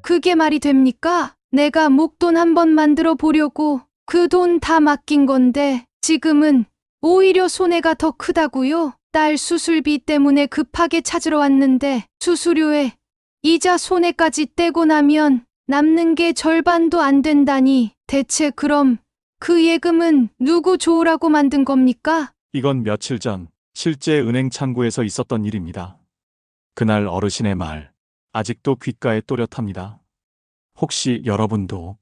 그게 말이 됩니까? 내가 목돈 한번 만들어 보려고 그 돈 다 맡긴 건데 지금은 오히려 손해가 더 크다고요? 딸 수술비 때문에 급하게 찾으러 왔는데 수수료에 이자 손해까지 떼고 나면 남는 게 절반도 안 된다니 대체 그럼 그 예금은 누구 좋으라고 만든 겁니까? 이건 며칠 전 실제 은행 창구에서 있었던 일입니다. 그날 어르신의 말, 아직도 귓가에 또렷합니다. 혹시 여러분도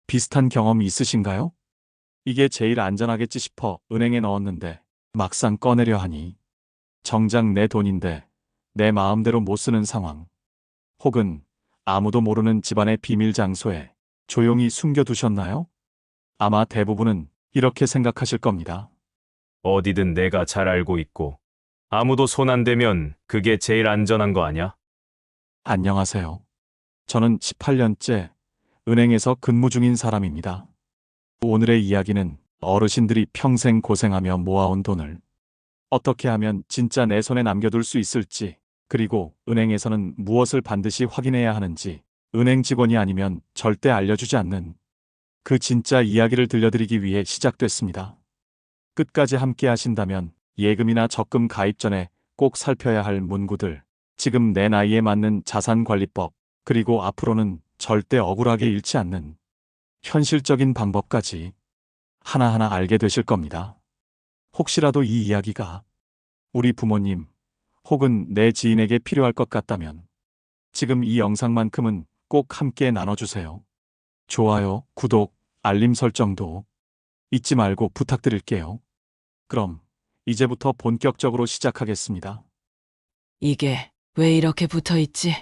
비슷한 경험이 있으신가요? 이게 제일 안전하겠지 싶어 은행에 넣었는데 막상 꺼내려 하니 정작 내 돈인데 내 마음대로 못 쓰는 상황. 혹은 아무도 모르는 집안의 비밀 장소에 조용히 숨겨두셨나요? 아마 대부분은 이렇게 생각하실 겁니다. 어디든 내가 잘 알고 있고 아무도 손 안 대면 그게 제일 안전한 거 아냐? 안녕하세요. 저는 18년째 은행에서 근무 중인 사람입니다. 오늘의 이야기는 어르신들이 평생 고생하며 모아온 돈을 어떻게 하면 진짜 내 손에 남겨둘 수 있을지, 그리고 은행에서는 무엇을 반드시 확인해야 하는지 은행 직원이 아니면 절대 알려주지 않는 그 진짜 이야기를 들려드리기 위해 시작됐습니다. 끝까지 함께 하신다면 예금이나 적금 가입 전에 꼭 살펴야 할 문구들, 지금 내 나이에 맞는 자산관리법, 그리고 앞으로는 절대 억울하게 잃지 않는 현실적인 방법까지 하나하나 알게 되실 겁니다. 혹시라도 이 이야기가 우리 부모님 혹은 내 지인에게 필요할 것 같다면 지금 이 영상만큼은 꼭 함께 나눠주세요. 좋아요, 구독, 알림 설정도 잊지 말고 부탁드릴게요. 그럼 이제부터 본격적으로 시작하겠습니다. 이게 왜 이렇게 붙어 있지?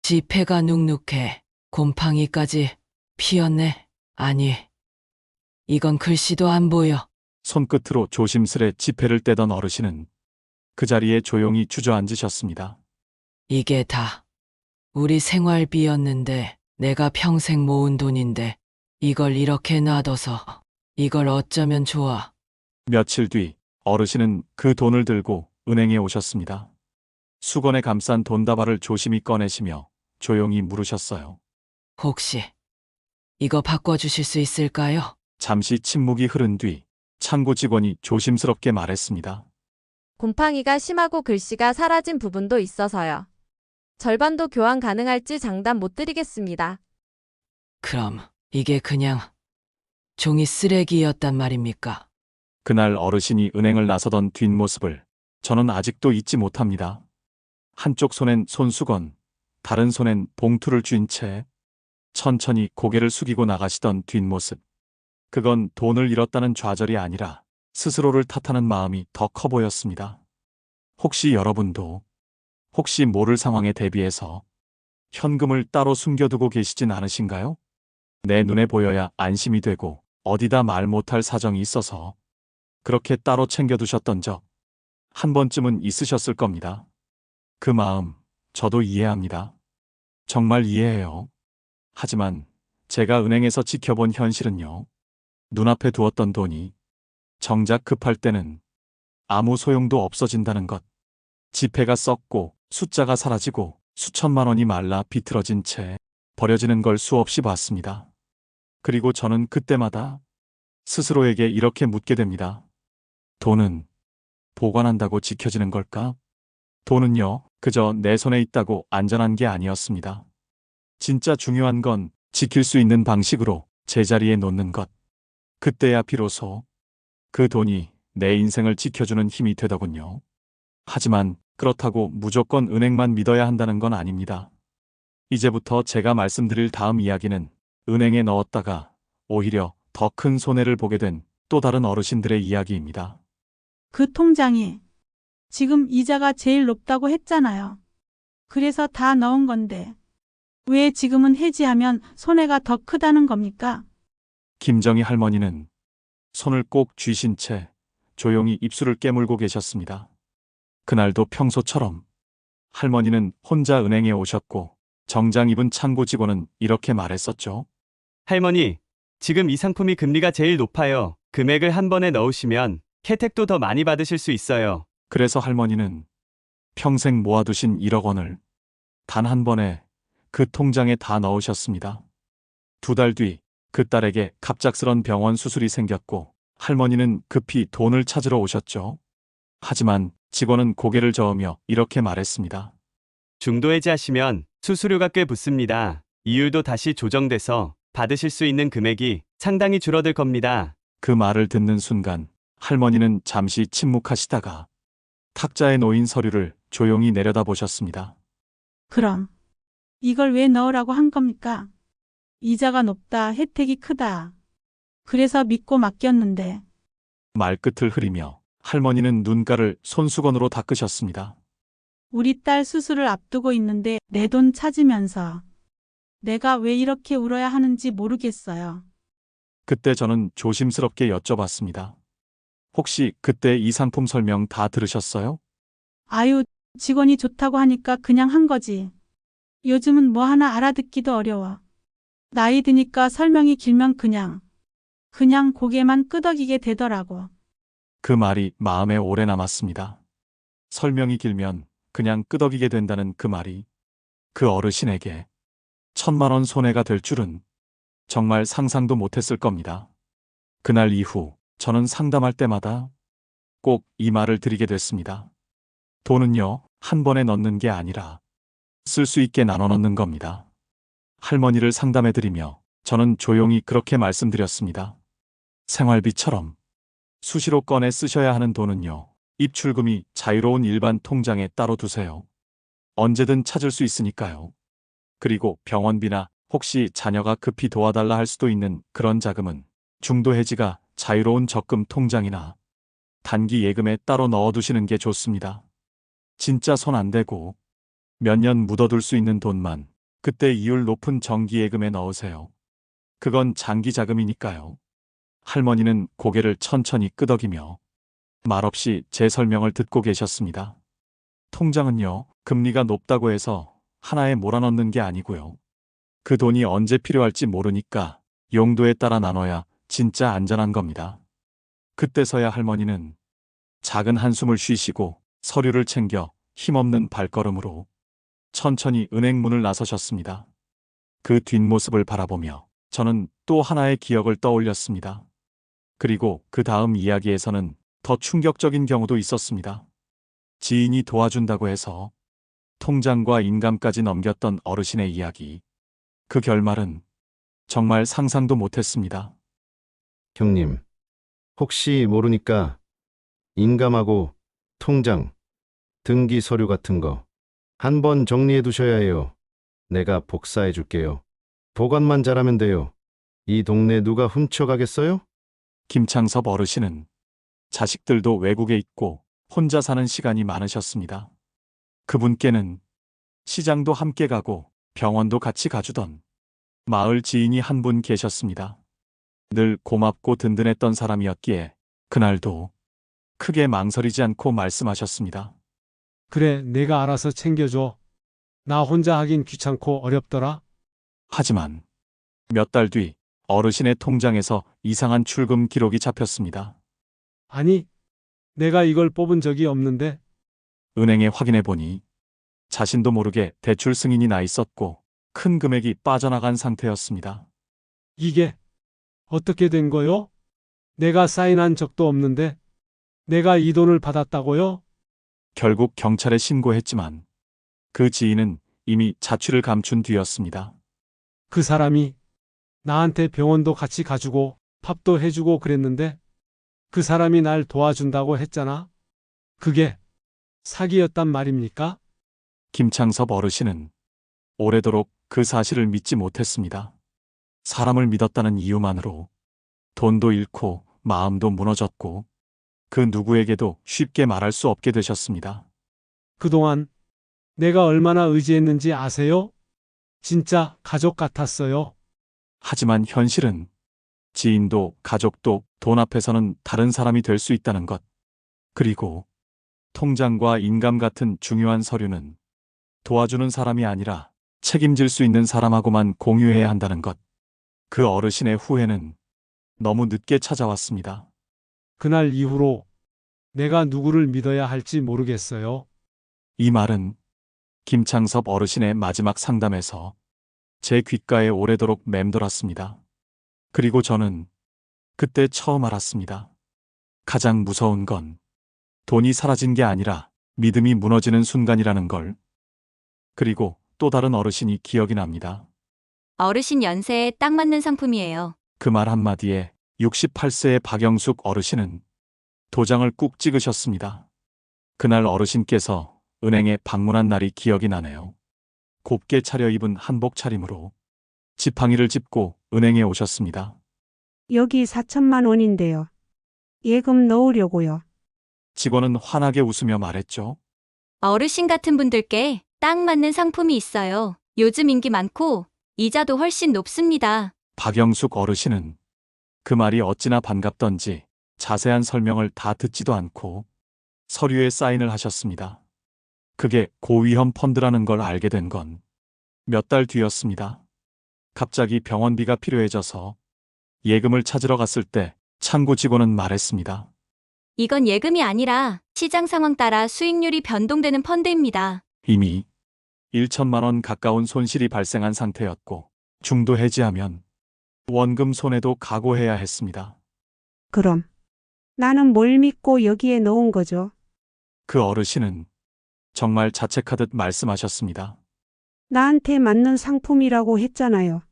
지폐가 눅눅해. 곰팡이까지 피었네. 아니, 이건 글씨도 안 보여. 손끝으로 조심스레 지폐를 떼던 어르신은 그 자리에 조용히 주저앉으셨습니다. 이게 다 우리 생활비였는데 내가 평생 모은 돈인데 이걸 이렇게 놔둬서 이걸 어쩌면 좋아. 며칠 뒤 어르신은 그 돈을 들고 은행에 오셨습니다. 수건에 감싼 돈다발을 조심히 꺼내시며 조용히 물으셨어요. 혹시 이거 바꿔주실 수 있을까요? 잠시 침묵이 흐른 뒤 창구 직원이 조심스럽게 말했습니다. 곰팡이가 심하고 글씨가 사라진 부분도 있어서요. 절반도 교환 가능할지 장담 못 드리겠습니다. 그럼 이게 그냥 종이 쓰레기였단 말입니까? 그날 어르신이 은행을 나서던 뒷모습을 저는 아직도 잊지 못합니다. 한쪽 손엔 손수건, 다른 손엔 봉투를 쥔 채 천천히 고개를 숙이고 나가시던 뒷모습. 그건 돈을 잃었다는 좌절이 아니라 스스로를 탓하는 마음이 더 커 보였습니다. 혹시 여러분도 혹시 모를 상황에 대비해서 현금을 따로 숨겨두고 계시진 않으신가요? 내 눈에 보여야 안심이 되고 어디다 말 못할 사정이 있어서 그렇게 따로 챙겨두셨던 적 한 번쯤은 있으셨을 겁니다. 그 마음 저도 이해합니다. 정말 이해해요. 하지만 제가 은행에서 지켜본 현실은요. 눈앞에 두었던 돈이 정작 급할 때는 아무 소용도 없어진다는 것. 지폐가 썩고 숫자가 사라지고 수천만 원이 말라 비틀어진 채 버려지는 걸 수없이 봤습니다. 그리고 저는 그때마다 스스로에게 이렇게 묻게 됩니다. 돈은 보관한다고 지켜지는 걸까? 돈은요, 그저 내 손에 있다고 안전한 게 아니었습니다. 진짜 중요한 건 지킬 수 있는 방식으로 제자리에 놓는 것. 그때야 비로소 그 돈이 내 인생을 지켜주는 힘이 되더군요. 하지만 그렇다고 무조건 은행만 믿어야 한다는 건 아닙니다. 이제부터 제가 말씀드릴 다음 이야기는 은행에 넣었다가 오히려 더 큰 손해를 보게 된 또 다른 어르신들의 이야기입니다. 그 통장이 지금 이자가 제일 높다고 했잖아요. 그래서 다 넣은 건데 왜 지금은 해지하면 손해가 더 크다는 겁니까? 김정희 할머니는 손을 꼭 쥐신 채 조용히 입술을 깨물고 계셨습니다. 그날도 평소처럼 할머니는 혼자 은행에 오셨고 정장 입은 창고 직원은 이렇게 말했었죠. 할머니, 지금 이 상품이 금리가 제일 높아요. 금액을 한 번에 넣으시면 혜택도 더 많이 받으실 수 있어요. 그래서 할머니는 평생 모아두신 1억 원을 단 한 번에 그 통장에 다 넣으셨습니다. 2달 뒤 그 딸에게 갑작스런 병원 수술이 생겼고 할머니는 급히 돈을 찾으러 오셨죠. 하지만 직원은 고개를 저으며 이렇게 말했습니다. 중도 해지하시면 수수료가 꽤 붙습니다. 이율도 다시 조정돼서 받으실 수 있는 금액이 상당히 줄어들 겁니다. 그 말을 듣는 순간 할머니는 잠시 침묵하시다가 탁자에 놓인 서류를 조용히 내려다보셨습니다. 그럼 이걸 왜 넣으라고 한 겁니까? 이자가 높다, 혜택이 크다. 그래서 믿고 맡겼는데. 말끝을 흐리며 할머니는 눈가를 손수건으로 닦으셨습니다. 우리 딸 수술을 앞두고 있는데 내 돈 찾으면서 내가 왜 이렇게 울어야 하는지 모르겠어요. 그때 저는 조심스럽게 여쭤봤습니다. 혹시 그때 이 상품 설명 다 들으셨어요? 아유, 직원이 좋다고 하니까 그냥 한 거지. 요즘은 뭐 하나 알아듣기도 어려워. 나이 드니까 설명이 길면 그냥 고개만 끄덕이게 되더라고. 그 말이 마음에 오래 남았습니다. 설명이 길면 그냥 끄덕이게 된다는 그 말이 그 어르신에게 1,000만 원 손해가 될 줄은 정말 상상도 못했을 겁니다. 그날 이후 저는 상담할 때마다 꼭 이 말을 드리게 됐습니다. 돈은요, 한 번에 넣는 게 아니라 쓸 수 있게 나눠 넣는 겁니다. 할머니를 상담해드리며 저는 조용히 그렇게 말씀드렸습니다. 생활비처럼 수시로 꺼내 쓰셔야 하는 돈은요, 입출금이 자유로운 일반 통장에 따로 두세요. 언제든 찾을 수 있으니까요. 그리고 병원비나 혹시 자녀가 급히 도와달라 할 수도 있는 그런 자금은 중도 해지가 자유로운 적금 통장이나 단기 예금에 따로 넣어두시는 게 좋습니다. 진짜 손 안 대고 몇 년 묻어둘 수 있는 돈만 그때 이율 높은 정기 예금에 넣으세요. 그건 장기 자금이니까요. 할머니는 고개를 천천히 끄덕이며 말없이 제 설명을 듣고 계셨습니다. 통장은요, 금리가 높다고 해서 하나에 몰아넣는 게 아니고요. 그 돈이 언제 필요할지 모르니까 용도에 따라 나눠야 진짜 안전한 겁니다. 그때서야 할머니는 작은 한숨을 쉬시고 서류를 챙겨 힘없는 발걸음으로 천천히 은행 문을 나서셨습니다. 그 뒷모습을 바라보며 저는 또 하나의 기억을 떠올렸습니다. 그리고 그 다음 이야기에서는 더 충격적인 경우도 있었습니다. 지인이 도와준다고 해서 통장과 인감까지 넘겼던 어르신의 이야기. 그 결말은 정말 상상도 못했습니다. 형님, 혹시 모르니까 인감하고 통장, 등기 서류 같은 거 한번 정리해 두셔야 해요. 내가 복사해 줄게요. 보관만 잘하면 돼요. 이 동네 누가 훔쳐가겠어요? 김창섭 어르신은 자식들도 외국에 있고 혼자 사는 시간이 많으셨습니다. 그분께는 시장도 함께 가고 병원도 같이 가주던 마을 지인이 한 분 계셨습니다. 늘 고맙고 든든했던 사람이었기에 그날도 크게 망설이지 않고 말씀하셨습니다. 그래, 내가 알아서 챙겨줘. 나 혼자 하긴 귀찮고 어렵더라. 하지만 몇 달 뒤 어르신의 통장에서 이상한 출금 기록이 잡혔습니다. 아니, 내가 이걸 뽑은 적이 없는데. 은행에 확인해 보니 자신도 모르게 대출 승인이 나 있었고 큰 금액이 빠져나간 상태였습니다. 이게 어떻게 된 거요? 내가 사인한 적도 없는데. 내가 이 돈을 받았다고요? 결국 경찰에 신고했지만 그 지인은 이미 자취를 감춘 뒤였습니다. 그 사람이 나한테 병원도 같이 가주고 밥도 해주고 그랬는데 그 사람이 날 도와준다고 했잖아. 그게 사기였단 말입니까? 김창섭 어르신은 오래도록 그 사실을 믿지 못했습니다. 사람을 믿었다는 이유만으로 돈도 잃고 마음도 무너졌고 그 누구에게도 쉽게 말할 수 없게 되셨습니다. 그동안 내가 얼마나 의지했는지 아세요? 진짜 가족 같았어요. 하지만 현실은 지인도 가족도 돈 앞에서는 다른 사람이 될 수 있다는 것. 그리고 통장과 인감 같은 중요한 서류는 도와주는 사람이 아니라 책임질 수 있는 사람하고만 공유해야 한다는 것. 그 어르신의 후회는 너무 늦게 찾아왔습니다. 그날 이후로 내가 누구를 믿어야 할지 모르겠어요. 이 말은 김창섭 어르신의 마지막 상담에서 제 귓가에 오래도록 맴돌았습니다. 그리고 저는 그때 처음 알았습니다. 가장 무서운 건 돈이 사라진 게 아니라 믿음이 무너지는 순간이라는 걸. 그리고 또 다른 어르신이 기억이 납니다. 어르신 연세에 딱 맞는 상품이에요. 그 말 한마디에 68세의 박영숙 어르신은 도장을 꾹 찍으셨습니다. 그날 어르신께서 은행에 방문한 날이 기억이 나네요. 곱게 차려입은 한복 차림으로 지팡이를 짚고 은행에 오셨습니다. 여기 4천만 원인데요. 예금 넣으려고요. 직원은 환하게 웃으며 말했죠. 어르신 같은 분들께 딱 맞는 상품이 있어요. 요즘 인기 많고 이자도 훨씬 높습니다. 박영숙 어르신은 그 말이 어찌나 반갑던지 자세한 설명을 다 듣지도 않고 서류에 사인을 하셨습니다. 그게 고위험 펀드라는 걸 알게 된 건 몇 달 뒤였습니다. 갑자기 병원비가 필요해져서 예금을 찾으러 갔을 때 창구 직원은 말했습니다. 이건 예금이 아니라 시장 상황 따라 수익률이 변동되는 펀드입니다. 이미 1천만 원 가까운 손실이 발생한 상태였고 중도 해지하면 원금 손해도 각오해야 했습니다. 그럼 나는 뭘 믿고 여기에 넣은 거죠? 그 어르신은 정말 자책하듯 말씀하셨습니다. 나한테 맞는 상품이라고 했잖아요.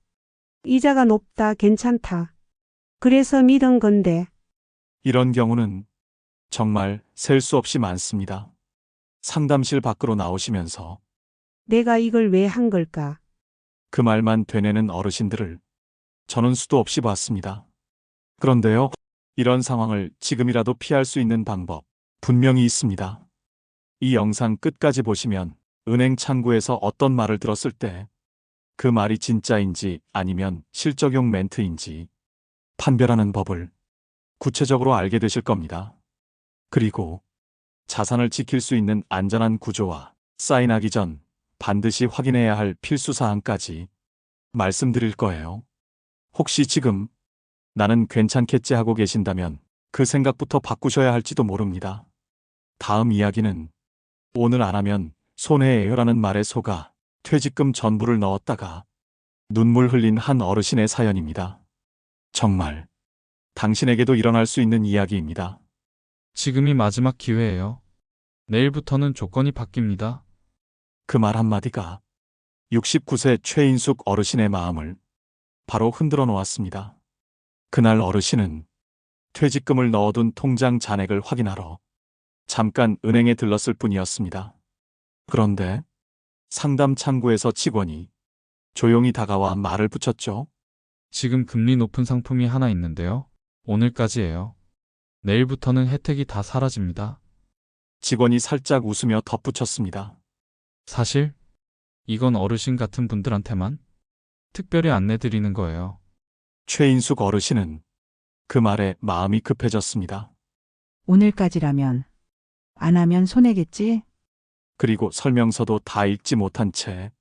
이자가 높다, 괜찮다. 그래서 믿은 건데. 이런 경우는 정말 셀 수 없이 많습니다. 상담실 밖으로 나오시면서 내가 이걸 왜 한 걸까? 그 말만 되뇌는 어르신들을 저는 수도 없이 봤습니다. 그런데요, 이런 상황을 지금이라도 피할 수 있는 방법 분명히 있습니다. 이 영상 끝까지 보시면 은행 창구에서 어떤 말을 들었을 때 그 말이 진짜인지 아니면 실적용 멘트인지 판별하는 법을 구체적으로 알게 되실 겁니다. 그리고 자산을 지킬 수 있는 안전한 구조와 사인하기 전 반드시 확인해야 할 필수 사항까지 말씀드릴 거예요. 혹시 지금 나는 괜찮겠지 하고 계신다면 그 생각부터 바꾸셔야 할지도 모릅니다. 다음 이야기는 오늘 안 하면 손해예요라는 말에 속아 퇴직금 전부를 넣었다가 눈물 흘린 한 어르신의 사연입니다. 정말 당신에게도 일어날 수 있는 이야기입니다. 지금이 마지막 기회예요. 내일부터는 조건이 바뀝니다. 그 말 한마디가 69세 최인숙 어르신의 마음을 바로 흔들어 놓았습니다. 그날 어르신은 퇴직금을 넣어둔 통장 잔액을 확인하러 잠깐 은행에 들렀을 뿐이었습니다. 그런데 상담 창구에서 직원이 조용히 다가와 말을 붙였죠. 지금 금리 높은 상품이 하나 있는데요. 오늘까지예요. 내일부터는 혜택이 다 사라집니다. 직원이 살짝 웃으며 덧붙였습니다. 사실 이건 어르신 같은 분들한테만 특별히 안내드리는 거예요. 최인숙 어르신은 그 말에 마음이 급해졌습니다. 오늘까지라면 안 하면 손해겠지? 그리고 설명서도 다 읽지 못한 채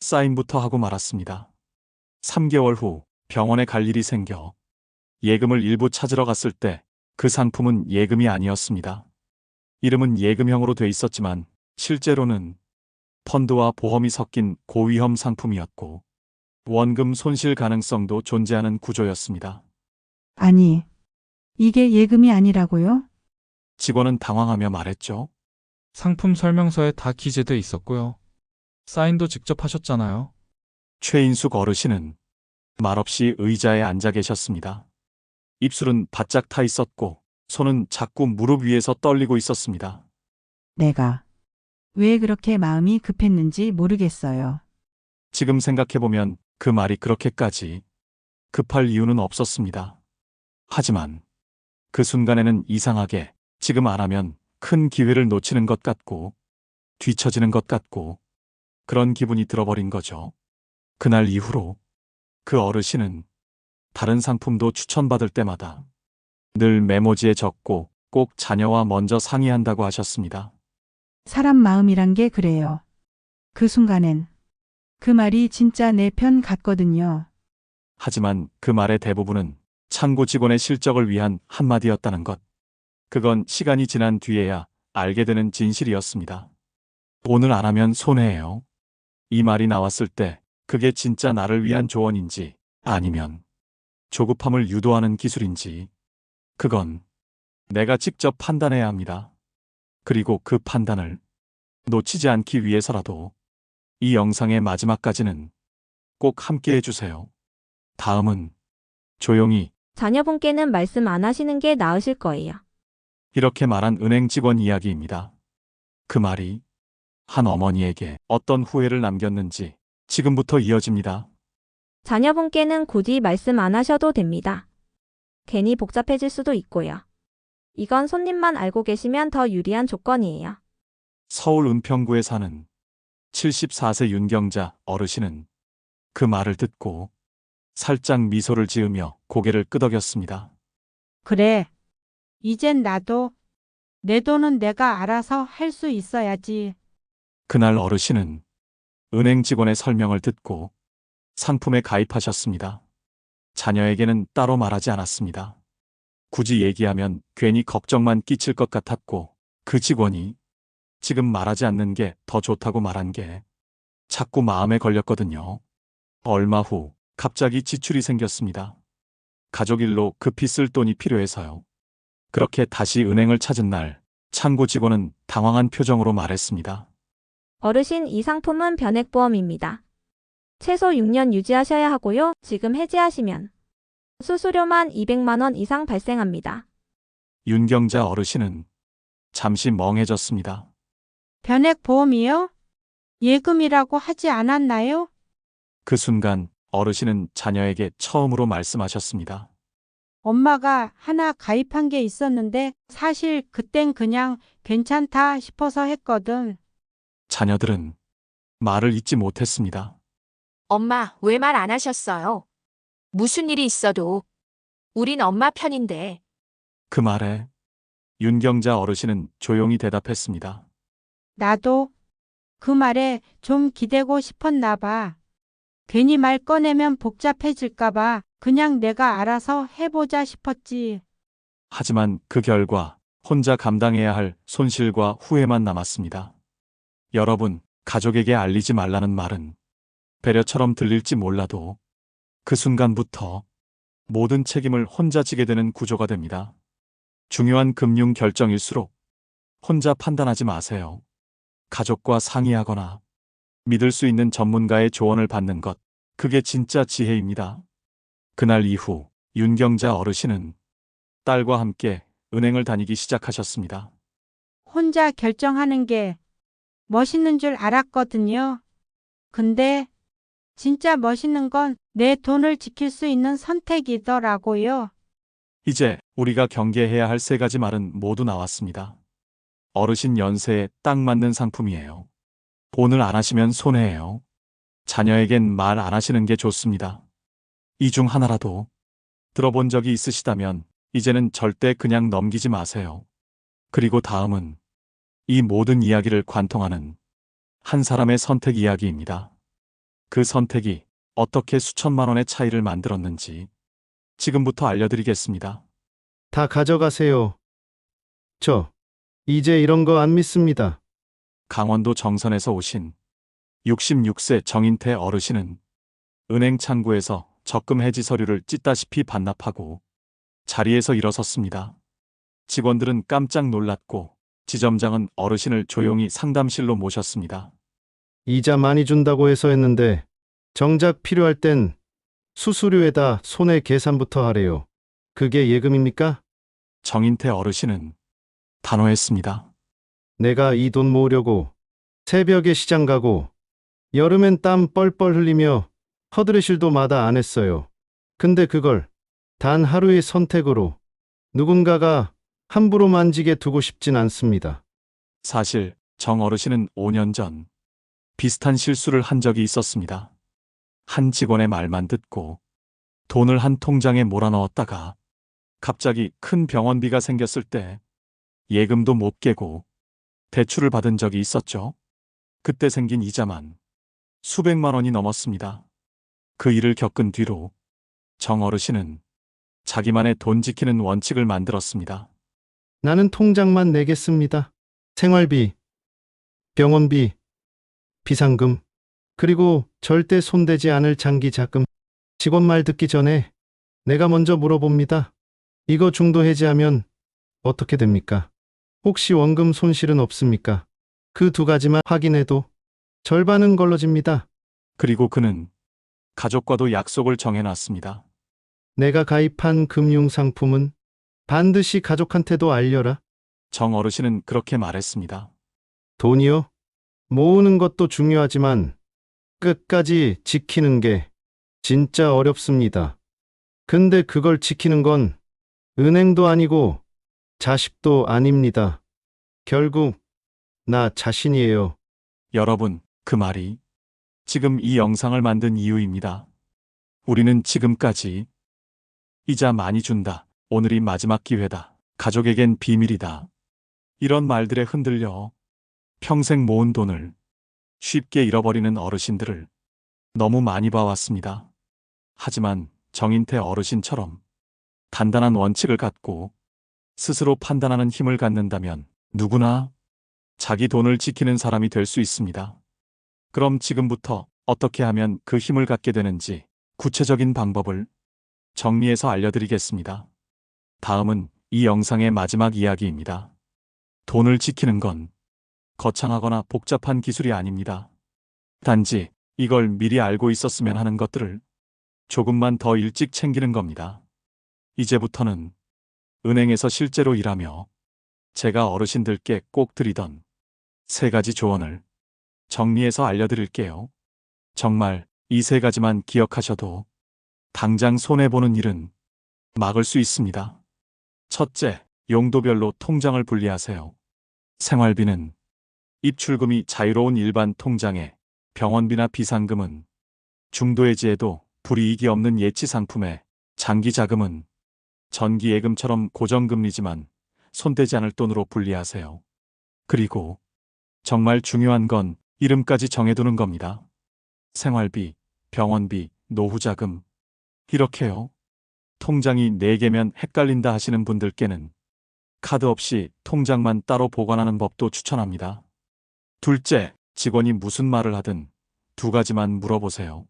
사인부터 하고 말았습니다. 3개월 후 병원에 갈 일이 생겨 예금을 일부 찾으러 갔을 때 그 상품은 예금이 아니었습니다. 이름은 예금형으로 돼 있었지만 실제로는 펀드와 보험이 섞인 고위험 상품이었고 원금 손실 가능성도 존재하는 구조였습니다. 아니, 이게 예금이 아니라고요? 직원은 당황하며 말했죠. 상품 설명서에 다 기재돼 있었고요. 사인도 직접 하셨잖아요. 최인숙 어르신은 말없이 의자에 앉아 계셨습니다. 입술은 바짝 타 있었고 손은 자꾸 무릎 위에서 떨리고 있었습니다. 내가 왜 그렇게 마음이 급했는지 모르겠어요. 지금 생각해보면 그 말이 그렇게까지 급할 이유는 없었습니다. 하지만 그 순간에는 이상하게 지금 안 하면 큰 기회를 놓치는 것 같고 뒤처지는 것 같고 그런 기분이 들어버린 거죠. 그날 이후로 그 어르신은 다른 상품도 추천받을 때마다 늘 메모지에 적고 꼭 자녀와 먼저 상의한다고 하셨습니다. 사람 마음이란 게 그래요. 그 순간엔 그 말이 진짜 내 편 같거든요. 하지만 그 말의 대부분은 창구 직원의 실적을 위한 한마디였다는 것. 그건 시간이 지난 뒤에야 알게 되는 진실이었습니다. 오늘 안 하면 손해예요. 이 말이 나왔을 때 그게 진짜 나를 위한 조언인지 아니면 조급함을 유도하는 기술인지 그건 내가 직접 판단해야 합니다. 그리고 그 판단을 놓치지 않기 위해서라도 이 영상의 마지막까지는 꼭 함께 해주세요. 다음은 조용히 자녀분께는 말씀 안 하시는 게 나으실 거예요. 이렇게 말한 은행 직원 이야기입니다. 그 말이 한 어머니에게 어떤 후회를 남겼는지 지금부터 이어집니다. 자녀분께는 굳이 말씀 안 하셔도 됩니다. 괜히 복잡해질 수도 있고요. 이건 손님만 알고 계시면 더 유리한 조건이에요. 서울 은평구에 사는 74세 윤경자 어르신은 그 말을 듣고 살짝 미소를 지으며 고개를 끄덕였습니다. 그래. 이젠 나도 내 돈은 내가 알아서 할 수 있어야지. 그날 어르신은 은행 직원의 설명을 듣고 상품에 가입하셨습니다. 자녀에게는 따로 말하지 않았습니다. 굳이 얘기하면 괜히 걱정만 끼칠 것 같았고 그 직원이 지금 말하지 않는 게 더 좋다고 말한 게 자꾸 마음에 걸렸거든요. 얼마 후 갑자기 지출이 생겼습니다. 가족 일로 급히 쓸 돈이 필요해서요. 그렇게 다시 은행을 찾은 날 창구 직원은 당황한 표정으로 말했습니다. 어르신, 이 상품은 변액보험입니다. 최소 6년 유지하셔야 하고요. 지금 해지하시면 수수료만 200만 원 이상 발생합니다. 윤경자 어르신은 잠시 멍해졌습니다. 변액보험이요? 예금이라고 하지 않았나요? 그 순간 어르신은 자녀에게 처음으로 말씀하셨습니다. 엄마가 하나 가입한 게 있었는데 사실 그땐 그냥 괜찮다 싶어서 했거든. 자녀들은 말을 잇지 못했습니다. 엄마, 왜 말 안 하셨어요? 무슨 일이 있어도 우린 엄마 편인데. 그 말에 윤경자 어르신은 조용히 대답했습니다. 나도 그 말에 좀 기대고 싶었나 봐. 괜히 말 꺼내면 복잡해질까 봐 그냥 내가 알아서 해보자 싶었지. 하지만 그 결과 혼자 감당해야 할 손실과 후회만 남았습니다. 여러분, 가족에게 알리지 말라는 말은 배려처럼 들릴지 몰라도 그 순간부터 모든 책임을 혼자 지게 되는 구조가 됩니다. 중요한 금융 결정일수록 혼자 판단하지 마세요. 가족과 상의하거나 믿을 수 있는 전문가의 조언을 받는 것, 그게 진짜 지혜입니다. 그날 이후 윤경자 어르신은 딸과 함께 은행을 다니기 시작하셨습니다. 혼자 결정하는 게 멋있는 줄 알았거든요. 근데 진짜 멋있는 건 내 돈을 지킬 수 있는 선택이더라고요. 이제 우리가 경계해야 할 3가지 말은 모두 나왔습니다. 어르신 연세에 딱 맞는 상품이에요. 오늘 안 하시면 손해예요. 자녀에겐 말 안 하시는 게 좋습니다. 이 중 하나라도 들어본 적이 있으시다면 이제는 절대 그냥 넘기지 마세요. 그리고 다음은 이 모든 이야기를 관통하는 한 사람의 선택 이야기입니다. 그 선택이 어떻게 수천만 원의 차이를 만들었는지 지금부터 알려드리겠습니다. 다 가져가세요. 저 이제 이런 거 안 믿습니다. 강원도 정선에서 오신 66세 정인태 어르신은 은행 창구에서 적금 해지 서류를 찢다시피 반납하고 자리에서 일어섰습니다. 직원들은 깜짝 놀랐고 지점장은 어르신을 조용히 상담실로 모셨습니다. 이자 많이 준다고 해서 했는데 정작 필요할 땐 수수료에다 손해 계산부터 하래요. 그게 예금입니까? 정인태 어르신은 단호했습니다. 내가 이 돈 모으려고 새벽에 시장 가고 여름엔 땀 뻘뻘 흘리며 허드레실도 마다 안 했어요. 근데 그걸 단 하루의 선택으로 누군가가 함부로 만지게 두고 싶진 않습니다. 사실 정 어르신은 5년 전 비슷한 실수를 한 적이 있었습니다. 한 직원의 말만 듣고 돈을 한 통장에 몰아넣었다가 갑자기 큰 병원비가 생겼을 때 예금도 못 깨고 대출을 받은 적이 있었죠. 그때 생긴 이자만 수백만 원이 넘었습니다. 그 일을 겪은 뒤로 정 어르신은 자기만의 돈 지키는 원칙을 만들었습니다. 나는 통장만 내겠습니다. 생활비, 병원비, 비상금, 그리고 절대 손대지 않을 장기 자금. 직원 말 듣기 전에 내가 먼저 물어봅니다. 이거 중도 해지하면 어떻게 됩니까? 혹시 원금 손실은 없습니까? 그 두 가지만 확인해도 절반은 걸러집니다. 그리고 그는 가족과도 약속을 정해놨습니다. 내가 가입한 금융상품은 반드시 가족한테도 알려라. 정 어르신은 그렇게 말했습니다. 돈이요? 모으는 것도 중요하지만 끝까지 지키는 게 진짜 어렵습니다. 근데 그걸 지키는 건 은행도 아니고 자식도 아닙니다. 결국 나 자신이에요. 여러분, 그 말이 지금 이 영상을 만든 이유입니다. 우리는 지금까지 이자 많이 준다. 오늘이 마지막 기회다. 가족에겐 비밀이다. 이런 말들에 흔들려 평생 모은 돈을 쉽게 잃어버리는 어르신들을 너무 많이 봐왔습니다. 하지만 정인태 어르신처럼 단단한 원칙을 갖고 스스로 판단하는 힘을 갖는다면 누구나 자기 돈을 지키는 사람이 될 수 있습니다. 그럼 지금부터 어떻게 하면 그 힘을 갖게 되는지 구체적인 방법을 정리해서 알려드리겠습니다. 다음은 이 영상의 마지막 이야기입니다. 돈을 지키는 건 거창하거나 복잡한 기술이 아닙니다. 단지 이걸 미리 알고 있었으면 하는 것들을 조금만 더 일찍 챙기는 겁니다. 이제부터는 은행에서 실제로 일하며 제가 어르신들께 꼭 드리던 3가지 조언을 정리해서 알려드릴게요. 정말 이 3가지만 기억하셔도 당장 손해보는 일은 막을 수 있습니다. 첫째, 용도별로 통장을 분리하세요. 생활비는 입출금이 자유로운 일반 통장에, 병원비나 비상금은 중도해지에도 불이익이 없는 예치 상품에, 장기 자금은 전기예금처럼 고정금리지만 손대지 않을 돈으로 분리하세요. 그리고 정말 중요한 건 이름까지 정해두는 겁니다. 생활비, 병원비, 노후자금. 이렇게요. 통장이 4개면 헷갈린다 하시는 분들께는 카드 없이 통장만 따로 보관하는 법도 추천합니다. 둘째, 직원이 무슨 말을 하든 2가지만 물어보세요.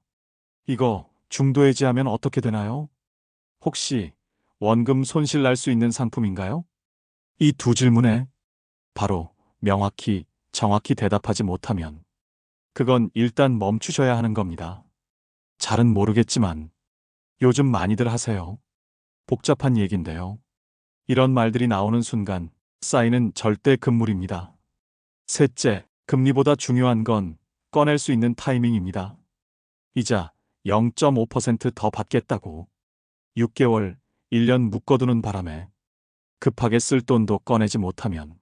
이거 중도해지하면 어떻게 되나요? 혹시 원금 손실 날 수 있는 상품인가요? 이 2 질문에 바로 명확히 정확히 대답하지 못하면 그건 일단 멈추셔야 하는 겁니다. 잘은 모르겠지만 요즘 많이들 하세요. 복잡한 얘긴데요. 이런 말들이 나오는 순간 쌓이는 절대 금물입니다. 셋째, 금리보다 중요한 건 꺼낼 수 있는 타이밍입니다. 이자 0.5% 더 받겠다고 6개월, 1년 묶어두는 바람에 급하게 쓸 돈도 꺼내지 못하면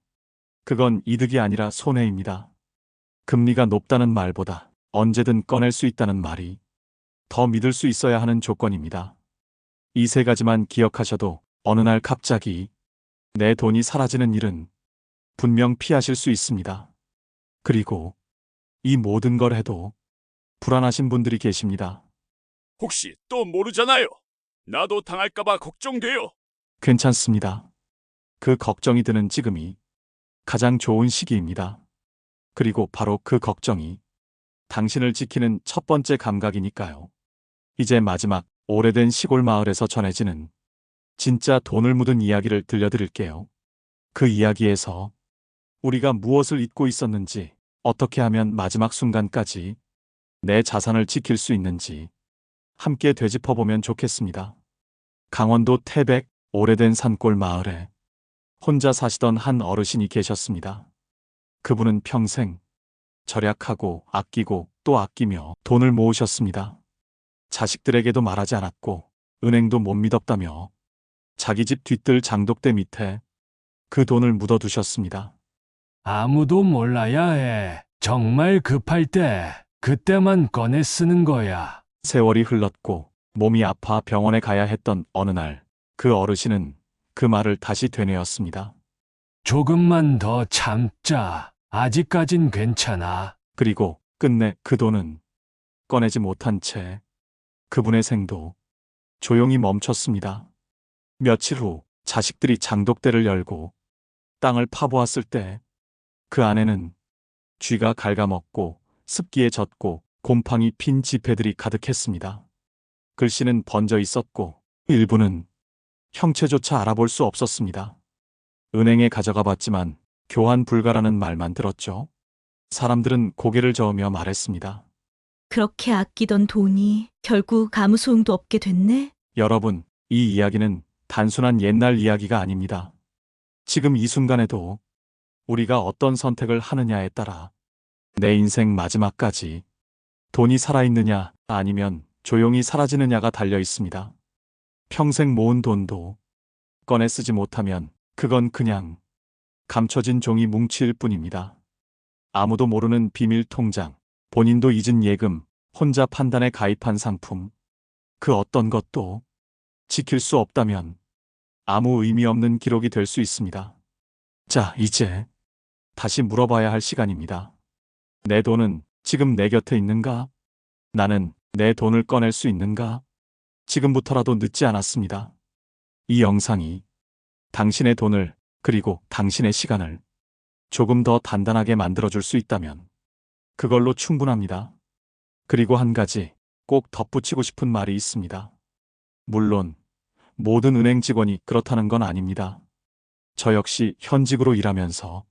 그건 이득이 아니라 손해입니다. 금리가 높다는 말보다 언제든 꺼낼 수 있다는 말이 더 믿을 수 있어야 하는 조건입니다. 이 3가지만 기억하셔도 어느 날 갑자기 내 돈이 사라지는 일은 분명 피하실 수 있습니다. 그리고 이 모든 걸 해도 불안하신 분들이 계십니다. 혹시 또 모르잖아요. 나도 당할까봐 걱정돼요. 괜찮습니다. 그 걱정이 드는 지금이 가장 좋은 시기입니다. 그리고 바로 그 걱정이 당신을 지키는 첫 번째 감각이니까요. 이제 마지막 오래된 시골 마을에서 전해지는 진짜 돈을 묻은 이야기를 들려드릴게요. 그 이야기에서 우리가 무엇을 잊고 있었는지, 어떻게 하면 마지막 순간까지 내 자산을 지킬 수 있는지 함께 되짚어보면 좋겠습니다. 강원도 태백 오래된 산골 마을에 혼자 사시던 한 어르신이 계셨습니다. 그분은 평생 절약하고 아끼고 또 아끼며 돈을 모으셨습니다. 자식들에게도 말하지 않았고 은행도 못 믿었다며 자기 집 뒤뜰 장독대 밑에 그 돈을 묻어두셨습니다. 아무도 몰라야 해. 정말 급할 때 그때만 꺼내 쓰는 거야. 세월이 흘렀고 몸이 아파 병원에 가야 했던 어느 날 그 어르신은 그 말을 다시 되뇌었습니다. 조금만 더 참자. 아직까진 괜찮아. 그리고 끝내 그 돈은 꺼내지 못한 채 그분의 생도 조용히 멈췄습니다. 며칠 후 자식들이 장독대를 열고 땅을 파보았을 때 그 안에는 쥐가 갉아먹고 습기에 젖고 곰팡이 핀 지폐들이 가득했습니다. 글씨는 번져 있었고 일부는 형체조차 알아볼 수 없었습니다. 은행에 가져가 봤지만 교환 불가라는 말만 들었죠. 사람들은 고개를 저으며 말했습니다. 그렇게 아끼던 돈이 결국 아무 소용도 없게 됐네? 여러분, 이 이야기는 단순한 옛날 이야기가 아닙니다. 지금 이 순간에도 우리가 어떤 선택을 하느냐에 따라 내 인생 마지막까지 돈이 살아있느냐 아니면 조용히 사라지느냐가 달려 있습니다. 평생 모은 돈도 꺼내 쓰지 못하면 그건 그냥 감춰진 종이 뭉치일 뿐입니다. 아무도 모르는 비밀 통장, 본인도 잊은 예금, 혼자 판단에 가입한 상품, 그 어떤 것도 지킬 수 없다면 아무 의미 없는 기록이 될 수 있습니다. 자, 이제 다시 물어봐야 할 시간입니다. 내 돈은 지금 내 곁에 있는가? 나는 내 돈을 꺼낼 수 있는가? 지금부터라도 늦지 않았습니다. 이 영상이 당신의 돈을 그리고 당신의 시간을 조금 더 단단하게 만들어줄 수 있다면 그걸로 충분합니다. 그리고 한 가지 꼭 덧붙이고 싶은 말이 있습니다. 물론 모든 은행 직원이 그렇다는 건 아닙니다. 저 역시 현직으로 일하면서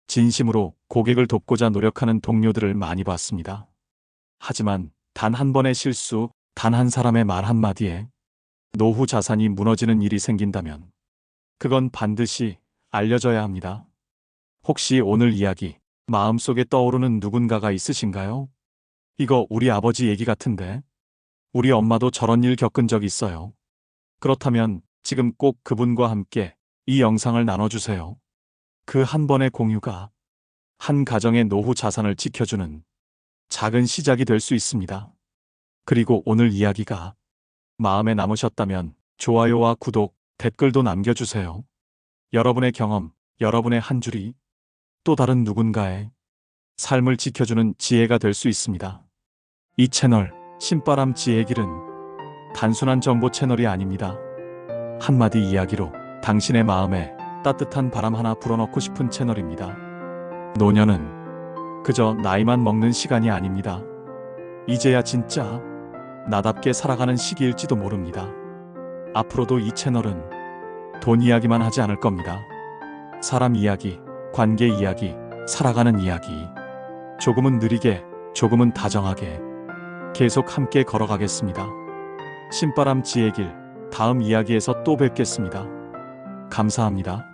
진심으로 고객을 돕고자 노력하는 동료들을 많이 봤습니다. 하지만 단 한 번의 실수, 단 한 사람의 말 한마디에 노후 자산이 무너지는 일이 생긴다면 그건 반드시 알려져야 합니다. 혹시 오늘 이야기 마음속에 떠오르는 누군가가 있으신가요? 이거 우리 아버지 얘기 같은데 우리 엄마도 저런 일 겪은 적 있어요. 그렇다면 지금 꼭 그분과 함께 이 영상을 나눠주세요. 그 한 번의 공유가 한 가정의 노후 자산을 지켜주는 작은 시작이 될 수 있습니다. 그리고 오늘 이야기가 마음에 남으셨다면 좋아요와 구독, 댓글도 남겨주세요. 여러분의 경험, 여러분의 한 줄이 또 다른 누군가의 삶을 지켜주는 지혜가 될 수 있습니다. 이 채널 신바람 지혜의 길은 단순한 정보 채널이 아닙니다. 한마디 이야기로 당신의 마음에 따뜻한 바람 하나 불어넣고 싶은 채널입니다. 노년은 그저 나이만 먹는 시간이 아닙니다. 이제야 진짜 나답게 살아가는 시기일지도 모릅니다. 앞으로도 이 채널은 돈 이야기만 하지 않을 겁니다. 사람 이야기, 관계 이야기, 살아가는 이야기. 조금은 느리게, 조금은 다정하게 계속 함께 걸어가겠습니다. 신바람 지혜의 길, 다음 이야기에서 또 뵙겠습니다. 감사합니다.